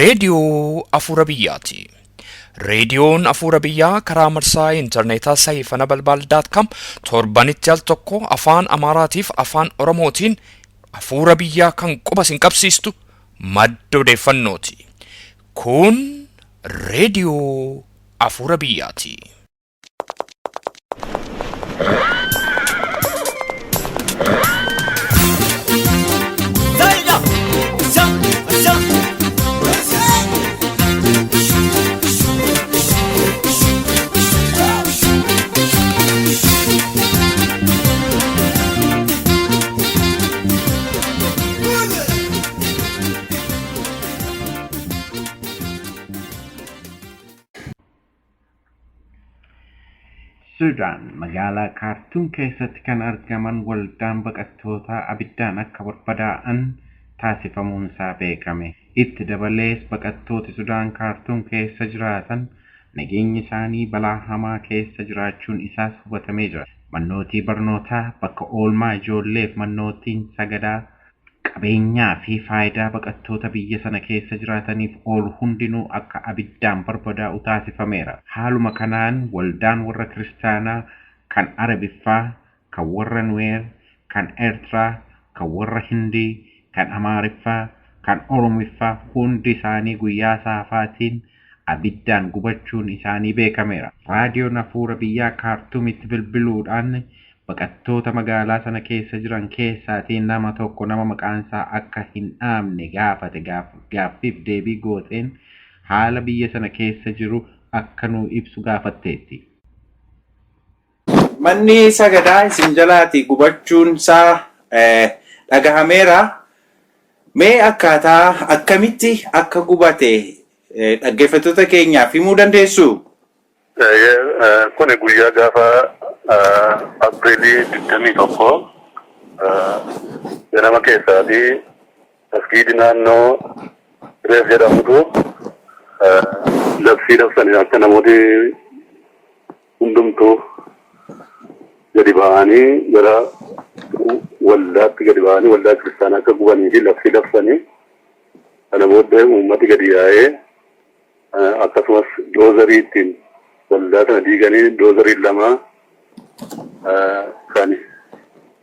reediyoo Afuura Biyyaati. Reediyoon Afuura Biyyaa karaa marsaa intarneetaa sayfanabalbal.com torbanitti al tokko afaan Amaaraatiif afaan Oromootiin Afuura Biyyaa kan quba sin qabsiistu madda odeeffannooti. Kun reediyoo Afuura Biyyaati. Suudaan magaalaa Kaartuum keessatti kan argaman waldaan baqattoota abiddaan akka barbadaa'an taasifamuun isaa beekame. Itti dabalees baqattooti Suudaan Kaartuum keessa jiraatan nageenyi isaanii balaa hamaa keessa jiraachuun isaas hubatamee jira. Mannootii barnootaa, bakka oolmaa ijoolleef mannootiin sagadaa qabeenyaa fi faayidaa baqattoota biyya sana keessa jiraataniif oolu hundinuu akka abiddaan barbadaa'u taasifameera. Haaluma kanaan waldaan warra kiristaanaa kan Arabiffaa, kan warra Nuweer, kan Eertiraa, kan warra Hindii, kan Amaariffaa, kan Oromiffaa hundi isaanii guyyaa saafaatiin abiddaan gubachuun isaanii beekameera. Raadiyoon Afuura Biyyaa Kaartuumitti bilbiluudhaan baqattoota magaalaa sana keessa jiran keessaatiin nama tokko nama maqaansaa akka hin dhaamne gaafate gaaffiif deebii gooteen haala biyya sana keessa jiru akka nuu ibsu gaafatteetti. Manni sagadaa isin jalaati gubachuun isaa dhagahameera. Mee akkaataa akkamitti akka gubate dhaggeeffattoota keenyaaf himuu dandeessu? Kun guyyaa gaafa Apriilii 21 ganama keessaatii masgiidi naannoo Reef jedhamutu labsii labsanii akka namooti hundumtuu gadi ba'anii gara waldaatti gadi ba'anii waldaa kiristaanaa akka gubanii fi labsii labsanii kana booddee uummati gadi yaa'ee akkasumas doozarii ittiin waldaa sana diiganii doozarii lama kan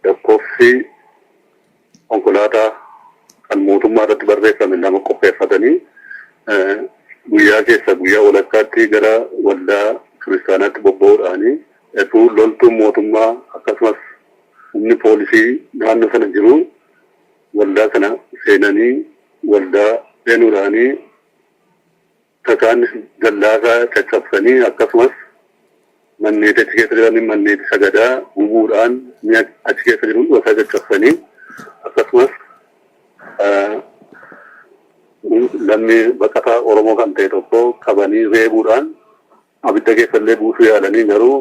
lakkoofsi konkolaataa kan mootummaa irratti barreeffame nama qopheeffatanii guyyaa keessa guyyaa walakkaatti gara waldaa kiristaanaatti bobba'uudhaanii etuu loltuun mootummaa akkasumas humni poolisii naannoo sana jiru waldaa sana seenanii waldaa seenuudhaanii takaan dallaasaa caccabsanii akkasumas manneeti achi keessa jiranii manneeti sagadaa gubuudhaan mi'a achi keessa jiru wasaa caccabsanii akkasumas lammii baqataa Oromoo kan ta'e tokko qabanii reebuudhaan abidda keessallee buusuu yaalanii garuu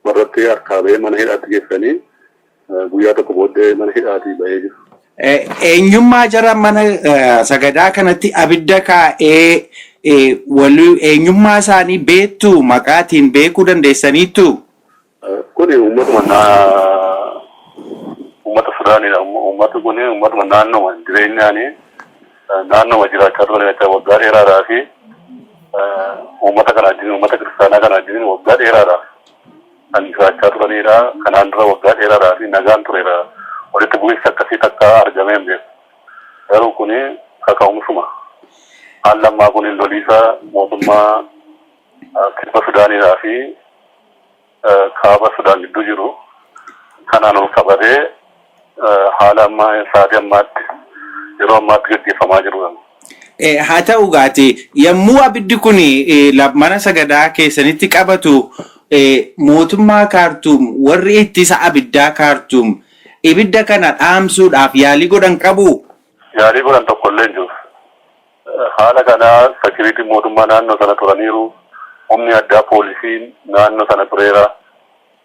warratti harkaa ba'ee mana hidhaatti geessanii guyyaa tokko booddee mana hidhaatii ba'ee jiru. Eenyummaa jara mana sagadaa kanatti abidda kaa'ee eenyummaa isaanii beektu maqaatiin beekuu dandeessaniittu? Kuni uummata Sudaanidha. Uummati kun uummatuma naannoo jireenyaanii naannoo jiraachaa turan waggaa dheeraadhaa fi uummata kana wajjin uummata kiristaanaa kana wajjin waggaa dheeraadhaa kan jiraachaa turanidha. Kanaan dura waggaa dheeraadhaa fi nagaan turedha. Walitti bu'iinsa akkasii takka argamee hin beeku. Garuu kuni kaka'umsuma. Haalli ammaa kun loliisa mootummaa kibba Sudaanidhaa fi kaaba Sudaan gidduu jiru kanaan ol qabatee haala ammaa sa'aatii ammaatti yeroo ammaatti gaggeeffamaa jiru. Haa ta'u gaati yommuu abiddi kun mana sagadaa keessanitti qabatu mootummaa Kaartuum warri ittisa abiddaa Kaartuum ibidda kana dhaamsuudhaaf yaalii godhan qabu? Yaalii godhan tokkollee hin jiru. Haala kana sekiriitiin mootummaa naannoo sana turaniiru. Humni addaa poolisiin naannoo sana tureera.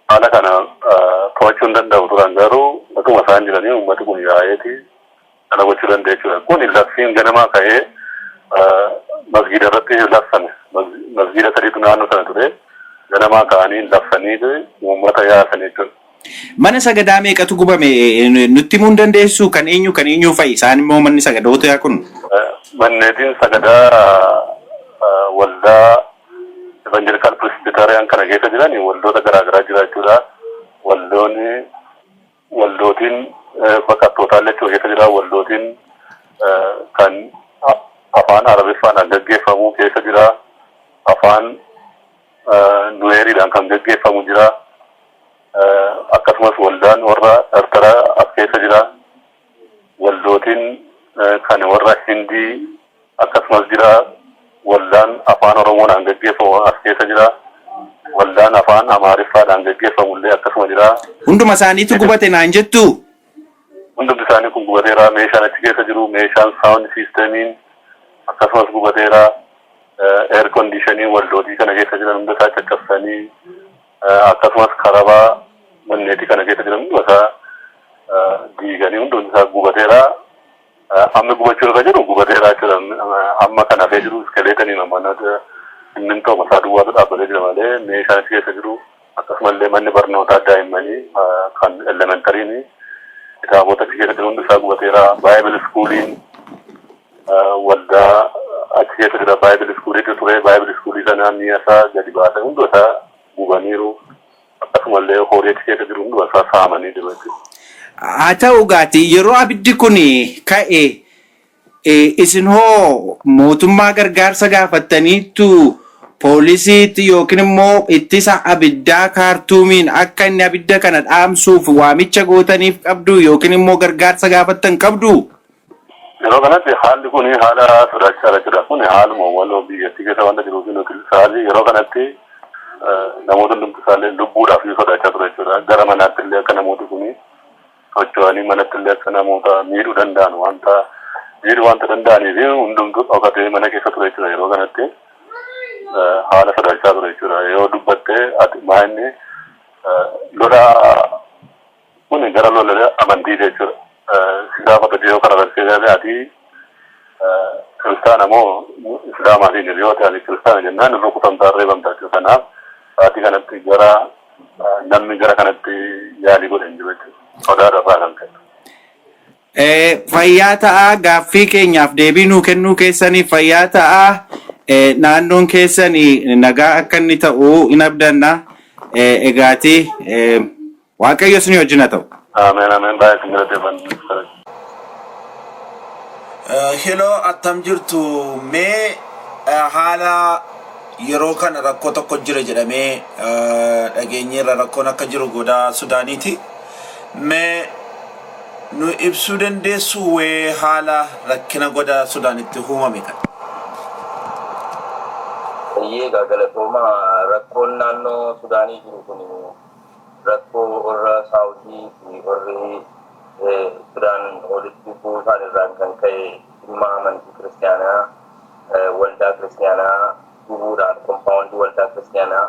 Haala kana to'achuu hin danda'u turan garuu akkuma isaan jiranii uummati kun yaa'eeti kana gochuu danda'a jechuudha. Kun labsiin ganamaa ka'ee masgiida irratti labsame. Masgiida sadiitu naannoo sana ture. Ganamaa ka'anii labsanii uummata yaasan jechuudha. Mana sagadaa meeqatu gubame nutti himuu dandeessu? Kan eenyu fa'i? Isaan immoo manni sagadoota kun? manneetiin sagadaa waldaa Evangelical Presbyterian kana keessa jiran waldoota garaagaraa jiraachuudha. Waldootiin baqattootaa illee keessa jira. Waldootiin kan afaan Arabiffaan gaggeeffamu keessa jira. Afaan Nuweeriidhaan kan gaggeeffamu jira. Akkasumas waldaan warra Eertiraa as keessa jira. Waldootiin kan warra Hindii akkasumas jira. Waldaan afaan Oromoodhaan gaggeeffamu as keessa jira. Waldaan afaan Amaariffaadhaan gaggeeffamu illee akkasuma jira. Hunduma isaaniitu gubate naan jettu? Hundumti isaanii kun gubateera. Meeshaan achi keessa jiru meeshaan sound systemiin akkasumas gubateera. Air conditioning waldootii kana keessa jiran hunda isaa caccabsanii akkasumas karabaa manneetii kana keessa jiran hunda isaa diiganii hundumti isaa gubateera. Amma gubachuu irra jiru gubateera jechuudha. Amma kan hafee jiru iskeleetanii mana inni ta'u masaa duwwaatu dhaabbatee jira malee meeshaan achi keessa jiru akkasumallee manni barnootaa daa'immanii kan elementariin kitaabota achi keessa jiru hundi isaa gubateera. Baayibili iskuuliin waldaa achi keessa jira. Baayibili iskuuliitu ture. Baayibili iskuulii sanaa mi'a isaa gadi baasan hunda isaa gubaniiru. Akkasumallee horii achi keessa jiru hunda isaa saamanii jiru jechuudha. Haa ta'u gaati yeroo abiddi kun ka'e isin hoo mootummaa gargaarsa gaafattaniittu poolisiitti yookiin immoo ittisa abiddaa kaartuumiin akka inni abidda kana dhaamsuuf waamicha gootaniif qabdu yookiin immoo gargaarsa gaafattan qabdu? Yeroo kanatti haalli kun haala sodaachisaadha jira. Kun haaluma waloo biyyattii keessa wanta jiruuf haalli yeroo kanatti namoota hundumti isaallee lubbuudhaaf sodaachaa ture jechuudha. Gara manaatti illee akka namooti kun socho'anii manatti illee akka namoota miidhuu danda'an wanta danda'aniif hundumtuu dhokatee mana keessa ture jechuudha. Yeroo kanatti haala sodaachisaa ture jechuudha. Yoo dubbattee ati maa'inni lola kun gara lola amantii jechuudha. Sidaafata dhiyoo kana barsiisee ati kiristaana moo islaamaatiin yoo ta'an kiristaana jennaan rukutamtaa reebamtaa jechuudha. Kanaaf sa'aatii kanatti namni gara kanatti yaalii godhan jiru jechuudha. Sodaa dafaa kan ta'e. Fayyaa ta'aa gaaffii keenyaaf deebii nuu kennuu keessaniif fayyaa ta'aa naannoon keessanii nagaa akka inni ta'u hin abdanna. Egaati Waaqayyo isin wajjin haa ta'u. Ameen baay'ee isin galateeffanna. Hello attam jirtu mee haala yeroo kana rakkoo tokko jira jedhamee dhageenyeerra rakkoon akka jiru godaa Sudaaniiti. Mee nu ibsuu dandeessu wee haala rakkina godaa Sudaanitti uumame kana? Egaa galatooma rakkoon naannoo Sudaanii jiru kun rakkoo warra Saawudii fi warri Sudaan walitti buusan irraan kan ka'e dhimma amantii kiristaanaa waldaa kiristaanaa gubuudhaan kompaawundii waldaa kiristaanaa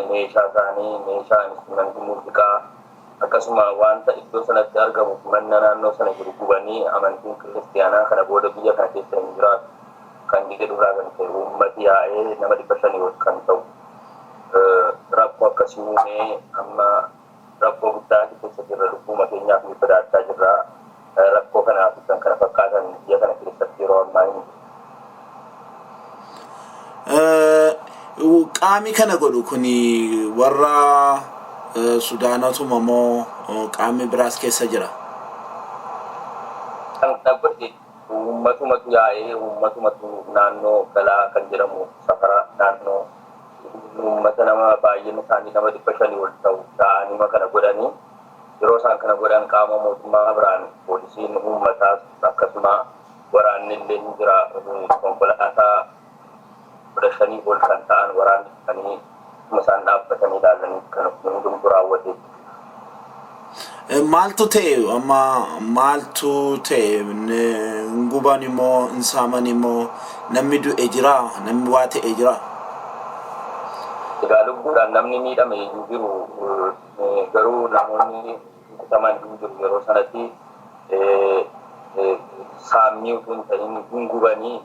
meeshaa isaanii meeshaa instrumentii muuziqaa akkasuma wanta iddoo sanatti argamu manna naannoo sana jiru gubanii amantiin kiristaanaa kana booda biyya kana keessa hin jiraatu kan jedhurraa kan ta'e uummati yaa'ee nama 500 ol kan ta'u rakkoo akkasii uumee amma rakkoo guddaa keessa jirra lubbuu keenyaaf ni sodaachaa jirra rakkoo kanaaf kan kana fakkaatan biyya kana keessatti yeroo ammaa hin qaami kana godhu kun warra Sudaanotuma moo qaami biraas keessa jira? Kan dhabbate uummatumatu yaa'ee uummatumatu naannoo galaa kan jedhamu safara naannoo uummata nama baay'een isaanii nama 500 ol ta'u ta'anii kana godhanii yeroo isaan kana godhan qaama mootummaa biraan poolisiin uummataas akkasuma waraanni illee ni jira konkolaataa 15 ol kan ta'an waraanni isaan dhaabbatanii ilaalanii kan hundumtu raawwate. Maaltu ta'e amma maaltu ta'e ngubaan immoo insaaman immoo namni du'e jira namni waa ta'e jira. Egaa lubbuudhaan namni miidhame hin jiru garuu namoonni kutaman hin jiru yeroo sanatti saammii utuu hin ta'in gubanii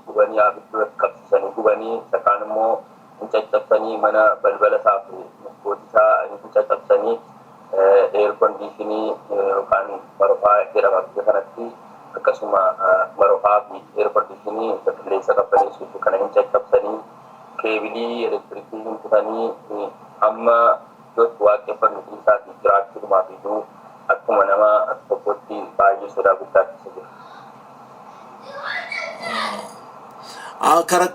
abidda qabsiisanii gubanii sakaan immoo hin caccabsanii mana balbala isaa fi mukkootisaa hin caccabsanii air conditionii yookaan marofaa jedhama biyya kanatti akkasuma marofaa fi air conditionii keebilii elektirikii kutanii amma iddootti waaqeffannu isaatti jiraachuudhumaaf iyyuu akkuma nama tokkotti baay'ee sodaa guddaa keessa jira. Kara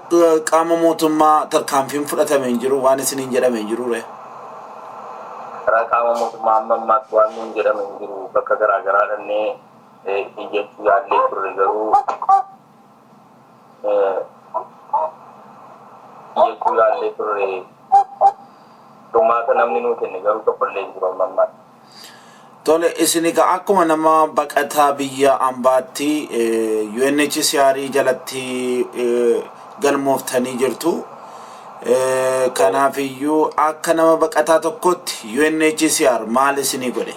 qaama mootummaa tarkaanfiin fudhatame hin jiru waan isiniin jedhame hin jiru ree. Karaa qaama mootummaa amma ammaatti waan nuun jedhame hin jiru bakka garaa garaa dhannee iyyachuu yaallee turre garuu iyyachuu yaallee turre dhummaata namni nuu kenne garuu tokkollee hin jiru amma ammaatti. Tole isin egaa akkuma nama baqataa biyya ambaatti UNHCR jalatti galmooftanii jirtu. Kanaaf iyyuu akka nama baqataa tokkotti UNHCR maal isinii godhe?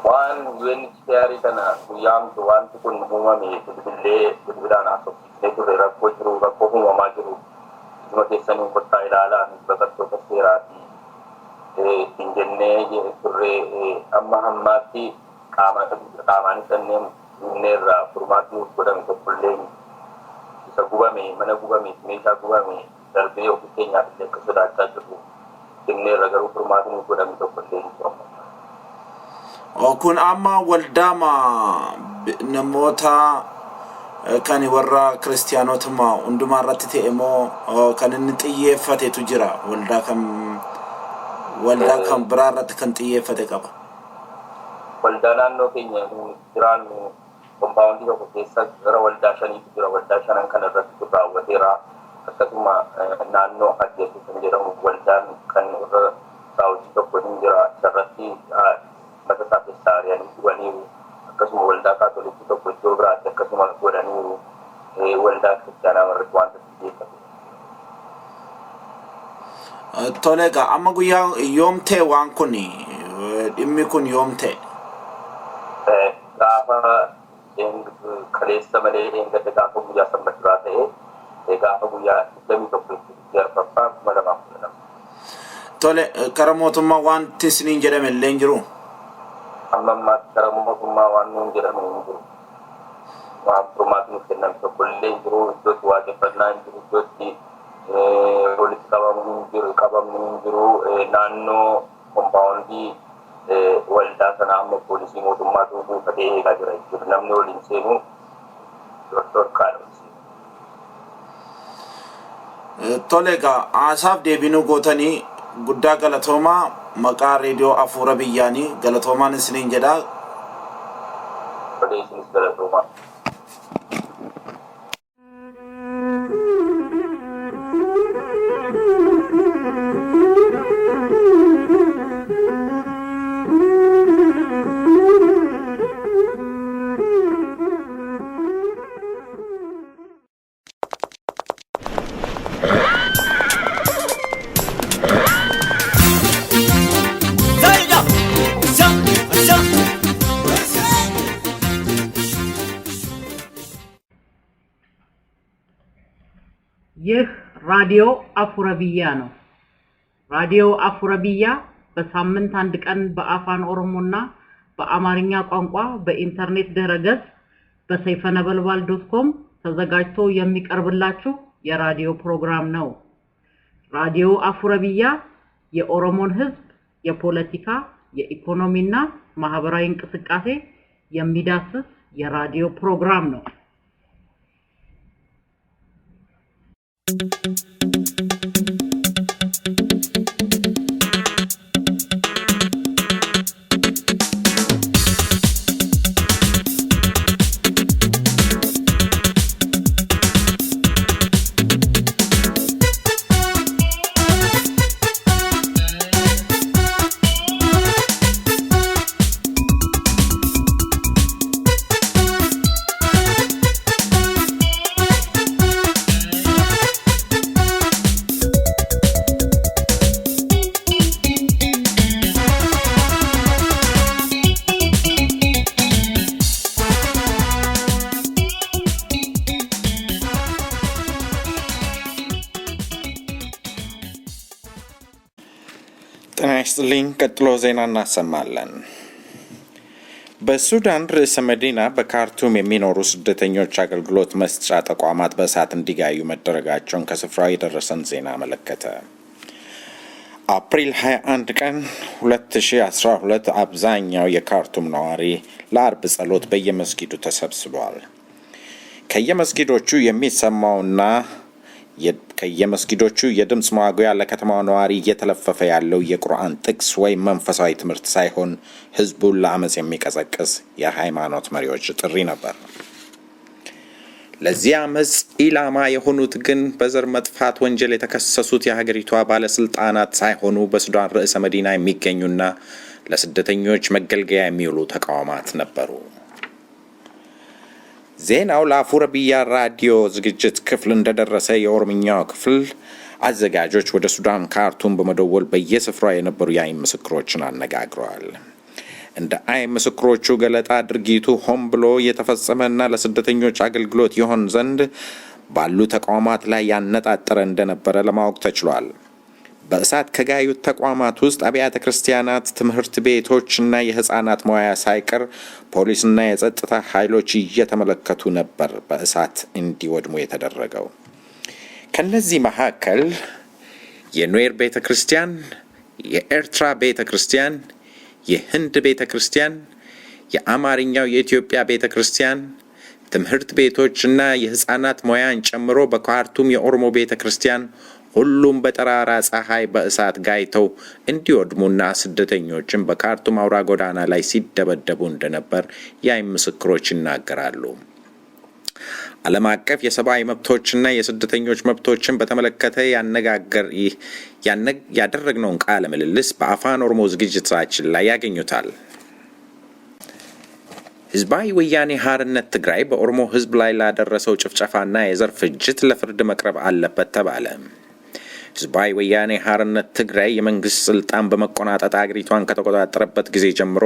Waan UNHCR kana guyyaamtu wanti kun uumame bilbilaan haasofsiisnee turre rakkoo jiru rakkoo uumamaa jiru isuma keessanii kottaa ilaalaa baqattoota seeraati. Ittiin jennee turre amma hammaatti qaamaan kanneen humneerraa furmaatti nuuf godhame tokkollee isa gubame mana gubame meeshaa gubame darbee ofii keenyaaf illee akka sodaachaa jirru humneerra garuu furmaatti nuuf godhame tokkollee hin jiru. Kun amma waldaama namoota kan warra kiristaanotuma hundumaa irratti ta'e moo kan inni xiyyeeffatetu jira waldaa kan biraa irratti kan xiyyeeffate qaba? Waldaa naannoo keenya jiraannu kompaawundii tokko keessa gara waldaa shaniitu jira. Waldaa shanan kana irratti raawwateera. Akkasuma naannoo Ajjeesu kan jedhamu waldaan kan irra saawutii tokko hin jira. Isarratti mata isaa keessaa ari'anii dhuganiiru. Akkasuma waldaa kaatolikii tokko iddoo biraatti akkasuma godhaniiru. Waldaa kiristaanaa irratti wanta xiyyeeffate. Tole egaa amma guyyaa yoom ta'e waan kun dhimmi kun yoom ta'e? Gaafa kaleessa malee eeggadde gaafa guyyaa Sanbatiraa ta'e gaafa guyyaa 21 jarfaffaa 2012. Tole kara mootummaa wanti isiniin jedhame illee hin jiru? Amma ammaatti kara mootummaa waan nuun jedhame hin jiru. Waan furmaatti nuuf kenname tokkollee hin jiru. Iddootti waaqeffannaa hin jiru. Iddootti walitti qabamni hin jiru. Naannoo kompaawundii waldaa sana amma poolisii mootummaatu buufatee eegaa jira jechuudha. Namni waliin seenu dhorkaadha. Tole egaa haasaaf deebinuu gootanii guddaa galatoomaa maqaa reediyoo Afuura Biyyaanii galatoomaan isiniin jedhaa. Tolee isinis galatoomaa. ይህ ራዲዮ አፉረቢያ ነው። ራዲዮ አፉረቢያ በሳምንት አንድ ቀን በአፋን ኦሮሞና በአማርኛ ቋንቋ በኢንተርኔት ድረገጽ በሰይፈነበልባል.com ተዘጋጅቶ የሚቀርብላችሁ የራዲዮ ፕሮግራም ነው። ራዲዮ አፉረቢያ የኦሮሞን ሕዝብ የፖለቲካ፣ የኢኮኖሚና ማህበራዊ እንቅስቃሴ የሚዳስስ የራዲዮ ፕሮግራም ነው። ጤና ይስጥልኝ። ቀጥሎ ዜና እናሰማለን። በሱዳን ርዕሰ መዲና በካርቱም የሚኖሩ ስደተኞች አገልግሎት መስጫ ተቋማት በእሳት እንዲጋዩ መደረጋቸውን ከስፍራው የደረሰን ዜና አመለከተ። አፕሪል 21 ቀን 2012 አብዛኛው የካርቱም ነዋሪ ለአርብ ጸሎት በየመስጊዱ ተሰብስቧል። ከየመስጊዶቹ የሚሰማውና ከየመስጊዶቹ የድምጽ ማጉያ ለከተማው ነዋሪ እየተለፈፈ ያለው የቁርአን ጥቅስ ወይም መንፈሳዊ ትምህርት ሳይሆን ህዝቡን ለአመጽ የሚቀሰቅስ የሃይማኖት መሪዎች ጥሪ ነበር። ለዚህ አመጽ ኢላማ የሆኑት ግን በዘር መጥፋት ወንጀል የተከሰሱት የሀገሪቷ ባለስልጣናት ሳይሆኑ በሱዳን ርዕሰ መዲና የሚገኙና ለስደተኞች መገልገያ የሚውሉ ተቋማት ነበሩ። ዜናው ለአፉረቢያ ራዲዮ ዝግጅት ክፍል እንደደረሰ የኦሮምኛው ክፍል አዘጋጆች ወደ ሱዳን ካርቱም በመደወል በየስፍራው የነበሩ የአይን ምስክሮችን አነጋግረዋል። እንደ አይን ምስክሮቹ ገለጣ ድርጊቱ ሆን ብሎ የተፈጸመና ለስደተኞች አገልግሎት ይሆን ዘንድ ባሉ ተቋማት ላይ ያነጣጠረ እንደነበረ ለማወቅ ተችሏል። በእሳት ከጋዩት ተቋማት ውስጥ አብያተ ክርስቲያናት፣ ትምህርት ቤቶችና የህፃናት መዋያ ሳይቀር ፖሊስና የጸጥታ ኃይሎች እየተመለከቱ ነበር በእሳት እንዲወድሙ የተደረገው። ከነዚህ መካከል የኑዌር ቤተክርስቲያን፣ የኤርትራ ቤተክርስቲያን፣ የህንድ ቤተክርስቲያን፣ የአማርኛው የኢትዮጵያ ቤተክርስቲያን፣ ትምህርት ቤቶችና የህፃናት መዋያን ጨምሮ በካርቱም የኦሮሞ ቤተክርስቲያን ሁሉም በጠራራ ፀሐይ በእሳት ጋይተው እንዲወድሙና ስደተኞችን በካርቱም አውራ ጎዳና ላይ ሲደበደቡ እንደነበር የአይን ምስክሮች ይናገራሉ። ዓለም አቀፍ የሰብአዊ መብቶችና የስደተኞች መብቶችን በተመለከተ ያደረግነውን ቃለ ምልልስ በአፋን ኦሮሞ ዝግጅታችን ላይ ያገኙታል። ህዝባዊ ወያኔ ሓርነት ትግራይ በኦሮሞ ህዝብ ላይ ላደረሰው ጭፍጨፋና የዘር ፍጅት ለፍርድ መቅረብ አለበት ተባለ። ህዝባዊ ወያኔ ሓርነት ትግራይ የመንግስት ስልጣን በመቆናጠጥ አገሪቷን ከተቆጣጠረበት ጊዜ ጀምሮ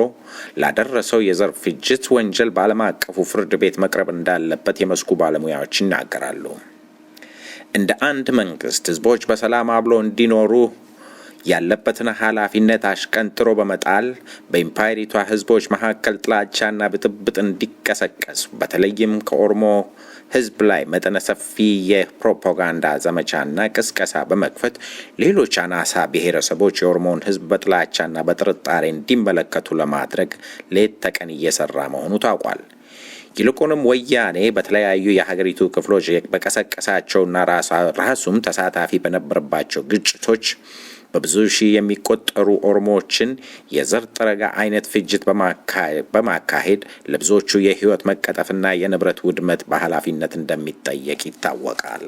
ላደረሰው የዘር ፍጅት ወንጀል በዓለም አቀፉ ፍርድ ቤት መቅረብ እንዳለበት የመስኩ ባለሙያዎች ይናገራሉ። እንደ አንድ መንግስት ህዝቦች በሰላም አብረው እንዲኖሩ ያለበትን ኃላፊነት አሽቀንጥሮ በመጣል በኢምፓየሪቷ ህዝቦች መካከል ጥላቻና ብጥብጥ እንዲቀሰቀስ በተለይም ከኦሮሞ ህዝብ ላይ መጠነ ሰፊ የፕሮፓጋንዳ ዘመቻና ቅስቀሳ በመክፈት ሌሎች አናሳ ብሔረሰቦች የኦሮሞን ህዝብ በጥላቻና በጥርጣሬ እንዲመለከቱ ለማድረግ ሌት ተቀን እየሰራ መሆኑ ታውቋል። ይልቁንም ወያኔ በተለያዩ የሀገሪቱ ክፍሎች በቀሰቀሳቸውና ራሱም ተሳታፊ በነበረባቸው ግጭቶች በብዙ ሺህ የሚቆጠሩ ኦሮሞዎችን የዘር ጥረጋ አይነት ፍጅት በማካሄድ ለብዙዎቹ የህይወት መቀጠፍና የንብረት ውድመት በኃላፊነት እንደሚጠየቅ ይታወቃል።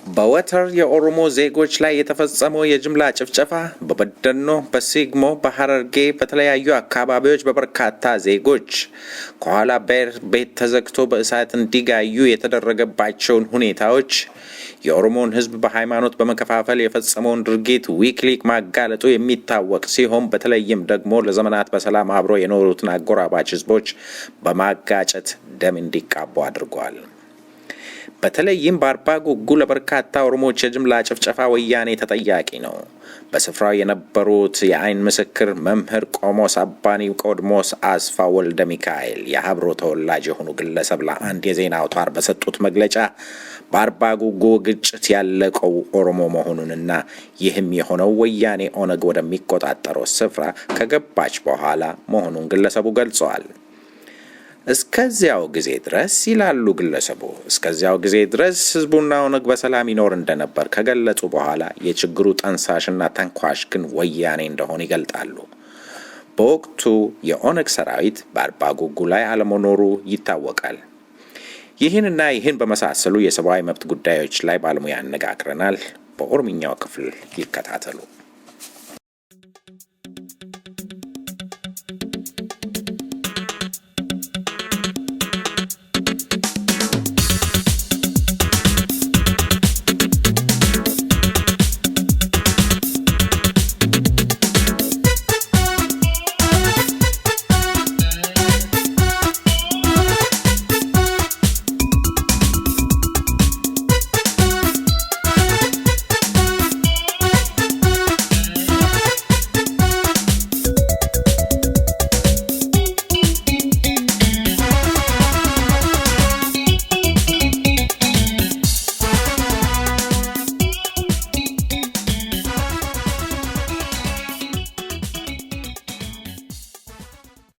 በወተር የኦሮሞ ዜጎች ላይ የተፈጸመው የጅምላ ጭፍጨፋ በበደኖ፣ በሲግሞ፣ በሐረርጌ በተለያዩ አካባቢዎች በበርካታ ዜጎች ከኋላ ቤት ተዘግቶ በእሳት እንዲጋዩ የተደረገባቸውን ሁኔታዎች የኦሮሞን ህዝብ በሃይማኖት በመከፋፈል የፈጸመውን ድርጊት ዊክሊክ ማጋለጡ የሚታወቅ ሲሆን በተለይም ደግሞ ለዘመናት በሰላም አብሮ የኖሩትን አጎራባች ህዝቦች በማጋጨት ደም እንዲቃቡ አድርጓል። በተለይም በአርባ ጉጉ ለበርካታ ኦሮሞዎች የጅምላ ጭፍጨፋ ወያኔ ተጠያቂ ነው። በስፍራው የነበሩት የአይን ምስክር መምህር ቆሞስ አባኒ ቆድሞስ አስፋ ወልደ ሚካኤል የሀብሮ ተወላጅ የሆኑ ግለሰብ ለአንድ የዜና አውታር በሰጡት መግለጫ በአርባ ጉጉ ግጭት ያለቀው ኦሮሞ መሆኑንና ይህም የሆነው ወያኔ ኦነግ ወደሚቆጣጠረው ስፍራ ከገባች በኋላ መሆኑን ግለሰቡ ገልጸዋል። እስከዚያው ጊዜ ድረስ ይላሉ ግለሰቡ፣ እስከዚያው ጊዜ ድረስ ህዝቡና ኦነግ በሰላም ይኖር እንደነበር ከገለጹ በኋላ የችግሩ ጠንሳሽና ተንኳሽ ግን ወያኔ እንደሆነ ይገልጣሉ። በወቅቱ የኦነግ ሰራዊት በአርባ ጉጉ ላይ አለመኖሩ ይታወቃል። ይህንና ይህን በመሳሰሉ የሰብአዊ መብት ጉዳዮች ላይ ባለሙያ አነጋግረናል። በኦሮምኛው ክፍል ይከታተሉ።